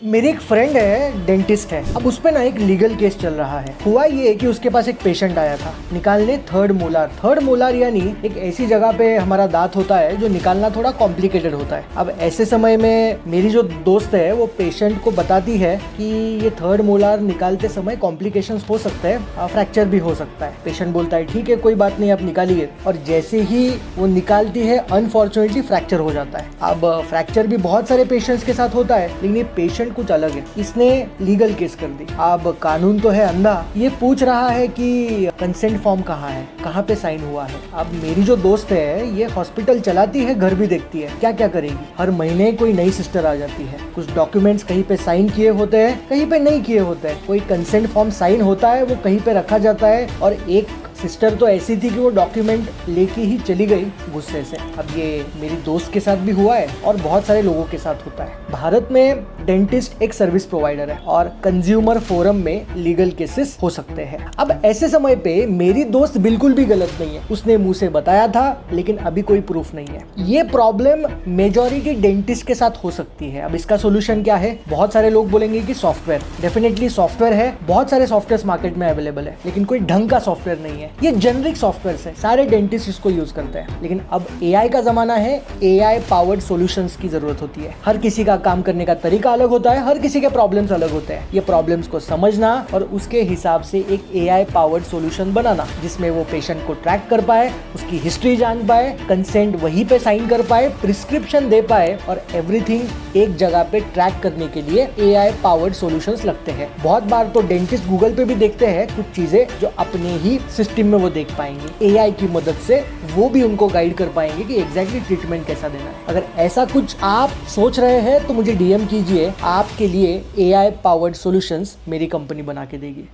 मेरी एक फ्रेंड है, डेंटिस्ट है। अब उस पे ना एक लीगल केस चल रहा है। हुआ ये कि उसके पास एक पेशेंट आया था निकालने थर्ड मोलार यानी एक ऐसी जगह पे हमारा दांत होता है जो निकालना थोड़ा कॉम्प्लिकेटेड होता है। अब ऐसे समय में मेरी जो दोस्त है वो पेशेंट को बताती है कि ये थर्ड मोलार निकालते समय कॉम्प्लिकेशंस हो सकते हैं, फ्रैक्चर भी हो सकता है। पेशेंट बोलता है ठीक है कोई बात नहीं, आप निकालिए। और जैसे ही वो निकालती है अनफॉर्चुनेटली फ्रैक्चर हो जाता है। अब फ्रैक्चर भी बहुत सारे पेशेंट्स के साथ होता है, लेकिन ये पेशेंट कुछ अलग है। इसने लीगल केस कर दी। अब कानून तो है अंधा, ये पूछ रहा है कि कंसेंट फॉर्म कहाँ है, कहाँ पे साइन हुआ है। अब मेरी जो दोस्त है ये हॉस्पिटल चलाती है, घर भी देखती है, क्या क्या करेगी। हर महीने कोई नई सिस्टर आ जाती है, कुछ डॉक्यूमेंट्स कहीं पे साइन किए होते हैं, कहीं पे नहीं किए होते हैं। कोई कंसेंट फॉर्म साइन होता है, वो कहीं पे रखा जाता है। और एक सिस्टर तो ऐसी थी कि वो डॉक्यूमेंट लेके ही चली गई गुस्से से। अब ये मेरी दोस्त के साथ भी हुआ है और बहुत सारे लोगों के साथ होता है। भारत में डेंटिस्ट एक सर्विस प्रोवाइडर है और कंज्यूमर फोरम में लीगल केसेस हो सकते हैं। अब ऐसे समय पे मेरी दोस्त बिल्कुल भी गलत नहीं है, उसने मुंह से बताया था, लेकिन अभी कोई प्रूफ नहीं है। ये प्रॉब्लम मेजॉरिटी डेंटिस्ट के साथ हो सकती है। अब इसका सोल्यूशन क्या है? बहुत सारे लोग बोलेंगे कि सॉफ्टवेयर, डेफिनेटली सॉफ्टवेयर है, बहुत सारे सॉफ्टवेयर मार्केट में अवेलेबल है, लेकिन कोई ढंग का सॉफ्टवेयर नहीं है। ये जेनरिक सॉफ्टवेयर है, सारे डेंटिस्ट इसको यूज करते हैं। लेकिन अब एआई का जमाना है, एआई पावर्ड सॉल्यूशंस की जरूरत होती है। हर किसी का काम करने का तरीका अलग होता है, हर किसी के प्रॉब्लम्स अलग होते हैं। ये प्रॉब्लम्स को समझना और उसके हिसाब से एक एआई पावर्ड सॉल्यूशन बनाना, जिसमें वो पेशेंट को ट्रैक कर पाए, उसकी हिस्ट्री जान पाए, कंसेंट वहीं पे साइन कर पाए, प्रिस्क्रिप्शन दे पाए और एवरीथिंग एक जगह पे ट्रैक करने के लिए एआई पावर्ड सॉल्यूशंस लगते हैं। बहुत बार तो डेंटिस्ट गूगल पे भी देखते हैं कुछ चीजें जो अपने ही सिस्टम में वो देख पाएंगे। एआई की मदद से वो भी उनको गाइड कर पाएंगे कि एग्जैक्टली ट्रीटमेंट कैसा देना है। अगर ऐसा कुछ आप सोच रहे हैं तो मुझे डीएम कीजिए, आपके लिए एआई पावर्ड सॉल्यूशंस मेरी कंपनी बना के देगी।